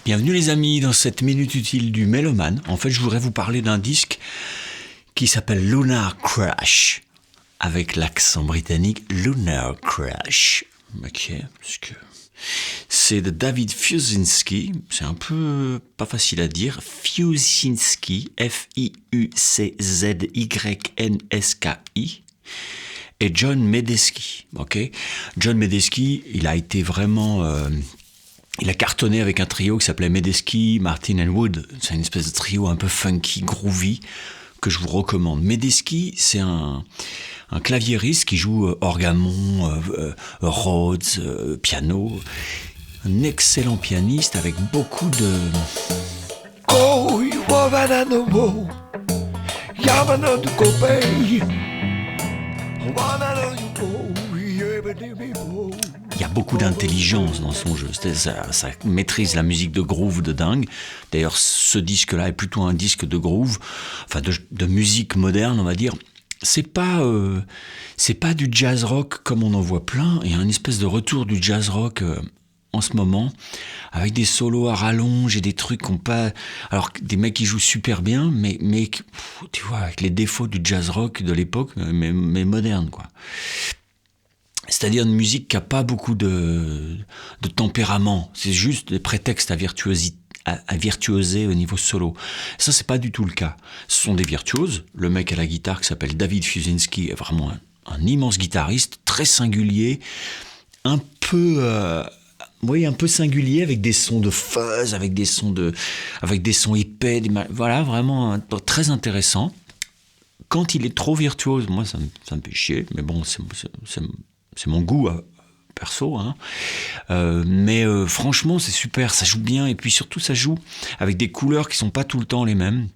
Bienvenue les amis dans cette minute utile du mélomane. En fait, je voudrais vous parler d'un disque qui s'appelle Lunar Crash, avec l'accent britannique Lunar Crash. Ok, parce que c'est de David Fiuczynski, c'est un peu pas facile à dire. Fiuczynski, Fiuczynski, et John Medeski. Ok, John Medeski, il a été vraiment il a cartonné avec un trio qui s'appelait Medeski, Martin and Wood. C'est une espèce de trio un peu funky, groovy, que je vous recommande. Medeski, c'est un claviériste qui joue orgamon, Rhodes, piano. Un excellent pianiste avec beaucoup de... Oh, il y a beaucoup d'intelligence dans son jeu. Ça maîtrise la musique de groove de dingue. D'ailleurs, ce disque-là est plutôt un disque de groove, enfin de musique moderne, on va dire. C'est pas du jazz rock comme on en voit plein. Il y a une espèce de retour du jazz rock en ce moment, avec des solos à rallonge et des trucs qu'on pas... Alors, des mecs qui jouent super bien, mais tu vois, avec les défauts du jazz rock de l'époque, mais moderne, quoi. C'est-à-dire une musique qui n'a pas beaucoup de tempérament. C'est juste des prétextes à virtuoser au niveau solo. Ça, c'est pas du tout le cas. Ce sont des virtuoses. Le mec à la guitare qui s'appelle David Fiuczynski est vraiment un immense guitariste, très singulier, un peu singulier, avec des sons de fuzz, avec des sons épais, voilà, vraiment très intéressant. Quand il est trop virtuose, moi, ça me fait chier, mais bon, c'est mon goût perso, hein. Mais franchement, c'est super, ça joue bien, et puis surtout, ça joue avec des couleurs qui sont pas tout le temps les mêmes.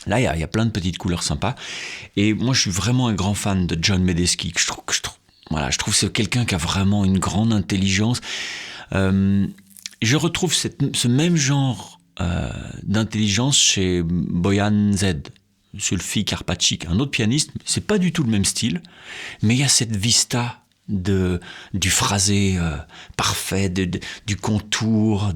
Là, il y a plein de petites couleurs sympas. Et moi, je suis vraiment un grand fan de John Medeski. Je trouve que c'est quelqu'un qui a vraiment une grande intelligence. Je retrouve ce même genre d'intelligence chez Boyan Z, Sulfi Karpatchik, un autre pianiste. C'est pas du tout le même style, mais il y a cette vista du phrasé parfait, du contour,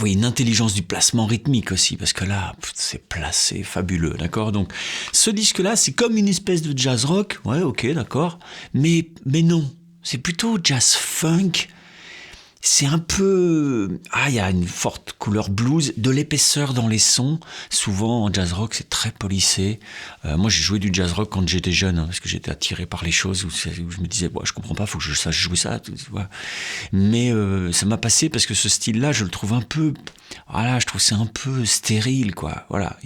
une intelligence du placement rythmique aussi, parce que là, c'est placé fabuleux, d'accord? Donc, ce disque-là, c'est comme une espèce de jazz rock, ouais, ok, d'accord, mais non, c'est plutôt jazz funk. C'est un peu... il y a une forte couleur blues, de l'épaisseur dans les sons. Souvent, en jazz rock, c'est très polissé. Moi, j'ai joué du jazz rock quand j'étais jeune, parce que j'étais attiré par les choses où je me disais, je comprends pas, faut que je sache jouer ça. Tu vois. Mais ça m'a passé parce que ce style-là, je le trouve un peu... Voilà, je trouve que c'est un peu stérile, quoi. Voilà.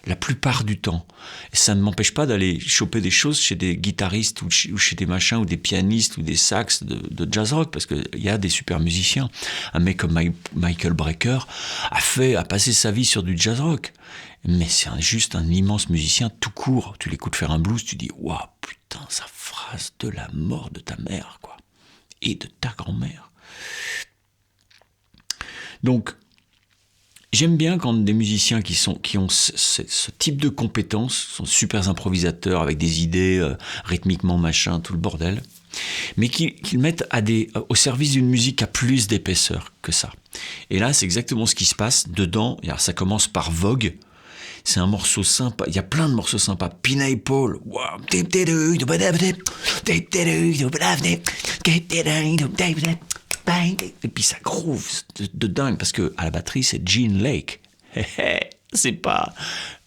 La plupart du temps. Et ça ne m'empêche pas d'aller choper des choses chez des guitaristes ou chez des machins ou des pianistes ou des sax de jazz rock, parce qu'il y a des super musiciens. Un mec comme Michael Brecker a passé sa vie sur du jazz rock. Mais c'est juste un immense musicien tout court. Tu l'écoutes faire un blues, tu dis « Waouh, putain, ça phrase de la mort de ta mère, quoi. Et de ta grand-mère. » Donc, j'aime bien quand des musiciens qui ont ce type de compétences, sont super improvisateurs avec des idées rythmiquement machin, tout le bordel, mais qu'ils mettent au service d'une musique à plus d'épaisseur que ça. Et là, c'est exactement ce qui se passe dedans. Alors, ça commence par Vogue. C'est un morceau sympa. Il y a plein de morceaux sympas. Pineapple. Wow. Et puis ça groove de dingue, parce que à la batterie c'est Gene Lake. C'est pas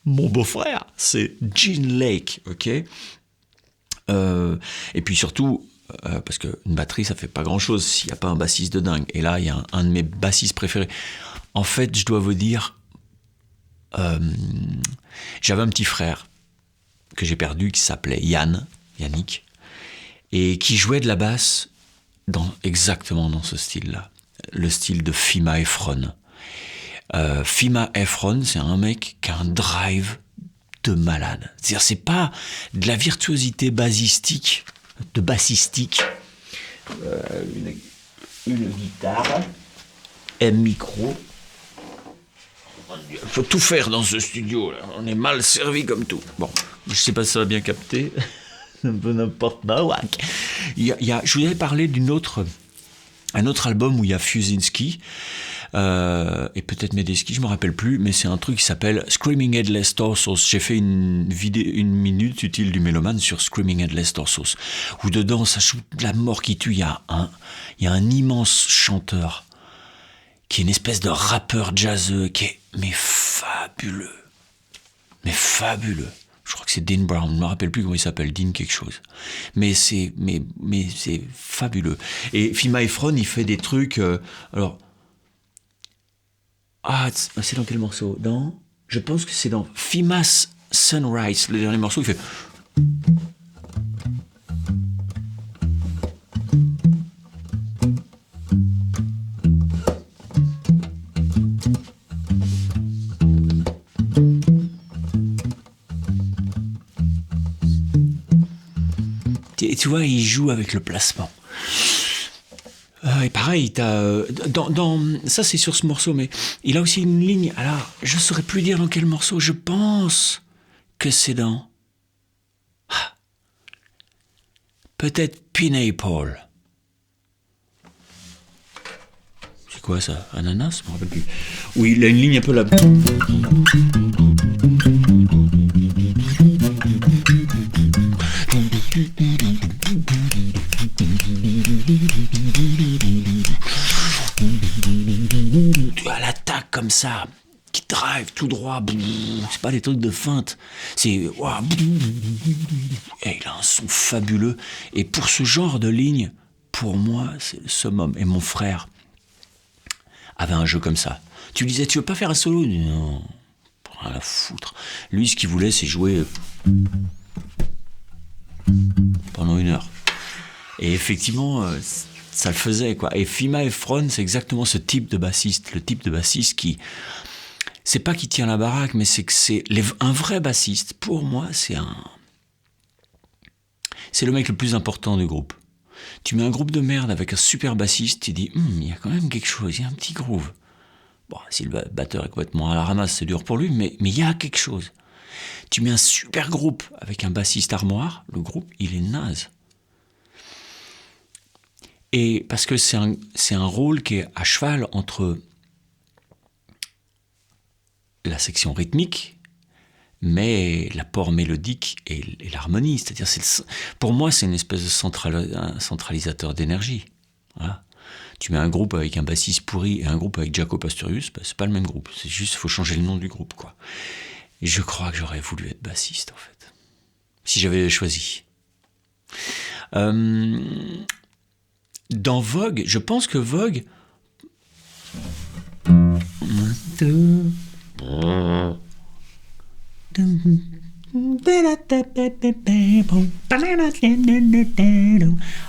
mon beau-frère, c'est Gene Lake, ok. Et puis surtout parce qu'une batterie ça fait pas grand-chose s'il n'y a pas un bassiste de dingue. Et là il y a un de mes bassistes préférés. En fait, je dois vous dire, j'avais un petit frère que j'ai perdu qui s'appelait Yannick, et qui jouait de la basse exactement dans ce style-là, le style de Fima Efron. Fima Efron, c'est un mec qui a un drive de malade. C'est-à-dire, c'est pas de la virtuosité bassistique, une guitare, un micro. Il faut tout faire dans ce studio, là. On est mal servi comme tout. Bon, je sais pas si ça va bien capter. Un peu n'importe quoi. Je vous avais parlé d'une autre un autre album où il y a Fusinski et peut-être Medeski, je me rappelle plus, mais c'est un truc qui s'appelle Screaming Headless Torsos. J'ai fait une minute utile du mélomane sur Screaming Headless Torsos, où dedans ça shoot de la mort qui tue. Il y a un immense chanteur qui est une espèce de rappeur jazzeux qui est fabuleux. Je crois que c'est Dean Brown, je ne me rappelle plus comment il s'appelle, Dean quelque chose. Mais c'est fabuleux. Et Fima Efron, il fait des trucs... c'est dans quel morceau ? Je pense que c'est dans Fima's Sunrise, le dernier morceau, il fait... Et tu vois, il joue avec le placement. Et pareil, ça c'est sur ce morceau, mais il a aussi une ligne. Alors, je ne saurais plus dire dans quel morceau. Je pense que c'est dans... peut-être Pineapple. C'est quoi ça ? Ananas ? Je me rappelle plus. Oui, il a une ligne un peu là. À l'attaque comme ça, qui drive tout droit, c'est pas des trucs de feinte, c'est et il a un son fabuleux. Et pour ce genre de ligne, pour moi, c'est le summum. Et mon frère avait un jeu comme ça. Tu lui disais, tu veux pas faire un solo ? Non, rien à foutre. Lui, ce qu'il voulait, c'est jouer pendant 1 heure. Et effectivement, ça le faisait, quoi. Et Fima Efron, c'est exactement ce type de bassiste. Le type de bassiste qui... c'est pas qui tient la baraque, mais c'est que un vrai bassiste, pour moi, c'est le mec le plus important du groupe. Tu mets un groupe de merde avec un super bassiste, tu dis, il y a quand même quelque chose, il y a un petit groove. Bon, si le batteur est complètement à la ramasse, c'est dur pour lui, mais il y a quelque chose. Tu mets un super groupe avec un bassiste armoire, le groupe, il est naze. Et parce que c'est un rôle qui est à cheval entre la section rythmique, mais l'apport mélodique et l'harmonie. C'est-à-dire, pour moi, c'est une espèce de un centralisateur d'énergie. Voilà. Tu mets un groupe avec un bassiste pourri et un groupe avec Jaco Pastorius, c'est pas le même groupe. C'est juste, il faut changer le nom du groupe, quoi. Et je crois que j'aurais voulu être bassiste, en fait. Si j'avais choisi. Dans Vogue, je pense que Vogue...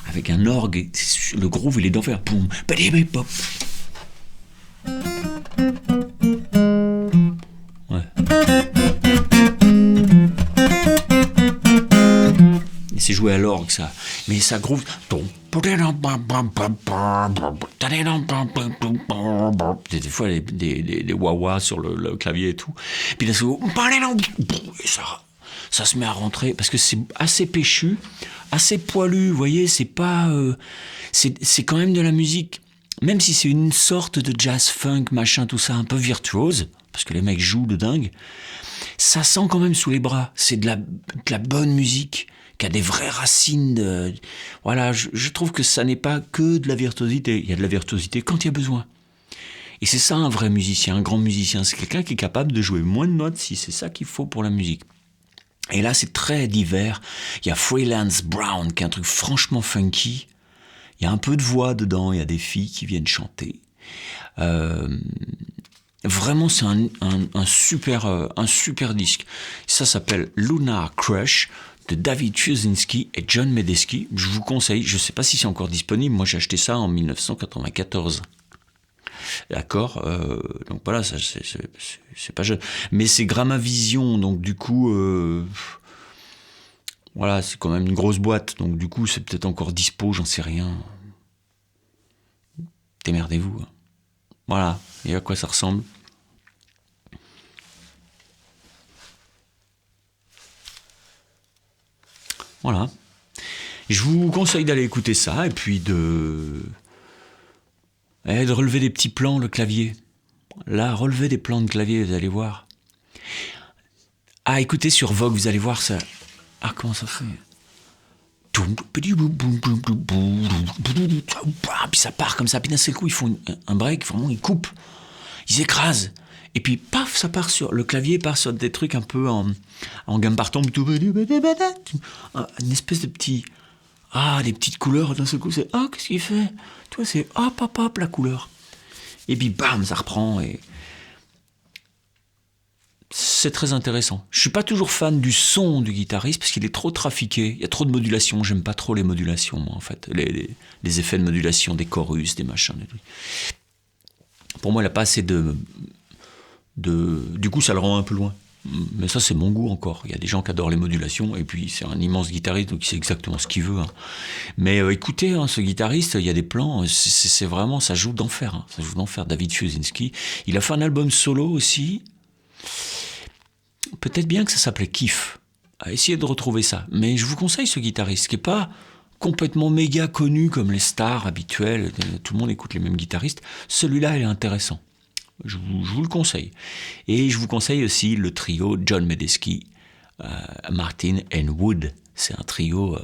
avec un orgue, le groove il est d'enfer. Ouais. Et c'est joué à l'orgue ça, mais ça groove. Des fois des wah-wah sur le clavier et tout. Puis là, ça se met à rentrer parce que c'est assez péchu, assez poilu. Vous voyez, c'est pas, c'est quand même de la musique, même si c'est une sorte de jazz funk machin tout ça un peu virtuose parce que les mecs jouent de dingue. Ça sent quand même sous les bras. C'est de la bonne musique qui a des vraies racines. Voilà, je trouve que ça n'est pas que de la virtuosité. Il y a de la virtuosité quand il y a besoin. Et c'est ça un vrai musicien, un grand musicien. C'est quelqu'un qui est capable de jouer moins de notes si c'est ça qu'il faut pour la musique. Et là, c'est très divers. Il y a Freelance Brown, qui est un truc franchement funky. Il y a un peu de voix dedans, il y a des filles qui viennent chanter. Vraiment, c'est un super disque. Ça s'appelle Lunar Crush, de David Fusinski et John Medeski. Je vous conseille, je ne sais pas si c'est encore disponible, moi j'ai acheté ça en 1994. D'accord, donc voilà, ça, c'est pas jeune. Mais c'est Gramavision, donc du coup, voilà, c'est quand même une grosse boîte, donc du coup c'est peut-être encore dispo, j'en sais rien. Démerdez-vous. Hein. Voilà, et à quoi ça ressemble. Voilà. Je vous conseille d'aller écouter ça et puis de Et de relever des petits plans, le clavier. Là, relevez des plans de clavier, vous allez voir. Ah, écoutez sur Vogue, vous allez voir ça. Ah, comment ça fait? Puis ça part comme ça, puis d'un seul coup, ils font un break, vraiment, ils coupent, ils écrasent. Et puis, paf, ça part sur... Le clavier part sur des trucs un peu en gamme partante. Une espèce de petit... Ah, des petites couleurs, d'un seul coup, c'est... Ah, qu'est-ce qu'il fait? Tu vois, c'est... Hop, hop, hop, la couleur. Et puis, bam, ça reprend et... C'est très intéressant. Je suis pas toujours fan du son du guitariste parce qu'il est trop trafiqué. Il y a trop de modulations. J'aime pas trop les modulations, moi, en fait. Les effets de modulation, des chorus, des machins, des trucs. Pour moi, il n'a pas assez de... Du coup, ça le rend un peu loin. Mais ça, c'est mon goût encore. Il y a des gens qui adorent les modulations, et puis c'est un immense guitariste, donc il sait exactement ce qu'il veut. Hein. Mais écoutez, ce guitariste, il y a des plans, c'est vraiment, ça joue d'enfer. Hein. Ça joue d'enfer. David Fiuczynski. Il a fait un album solo aussi. Peut-être bien que ça s'appelait Kiff. Essayez de retrouver ça. Mais je vous conseille ce guitariste, qui n'est pas complètement méga connu comme les stars habituelles. Tout le monde écoute les mêmes guitaristes. Celui-là, il est intéressant. Je vous le conseille. Et je vous conseille aussi le trio John Medeski, Martin and Wood. C'est un trio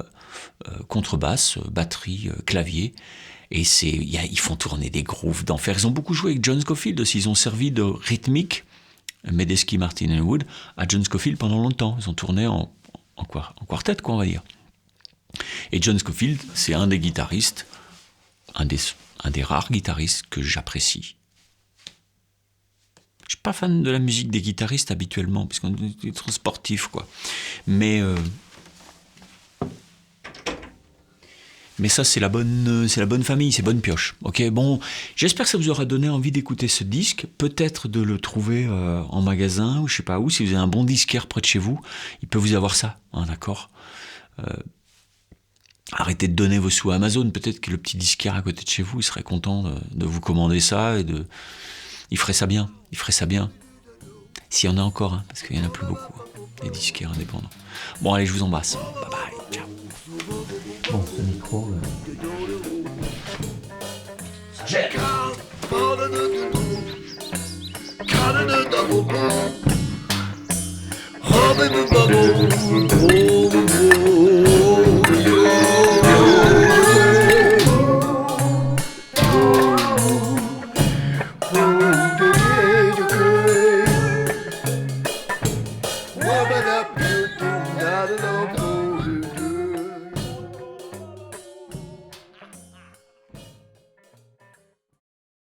contrebasse, batterie, clavier. Et ils font tourner des grooves d'enfer. Ils ont beaucoup joué avec John Scofield aussi. Ils ont servi de rythmique, Medeski, Martin and Wood, à John Scofield pendant longtemps. Ils ont tourné en quartet, quoi, on va dire. Et John Scofield, c'est un des guitaristes, un des rares guitaristes que j'apprécie. Je suis pas fan de la musique des guitaristes habituellement, parce qu'on est trop sportif, quoi. Mais ça, c'est la bonne famille, c'est bonne pioche. Ok, bon, j'espère que ça vous aura donné envie d'écouter ce disque, peut-être de le trouver en magasin, ou je sais pas où, si vous avez un bon disquaire près de chez vous, il peut vous avoir ça, hein, d'accord. Arrêtez de donner vos sous à Amazon, peut-être que le petit disquaire à côté de chez vous, il serait content de vous commander ça, et il ferait ça bien, S'il y en a encore, hein, parce qu'il y en a plus beaucoup, hein, des disquaires indépendants. Bon, allez, je vous embrasse. Bye bye, ciao. Bon, ce micro... Ça gère. Oh, baby, bubble.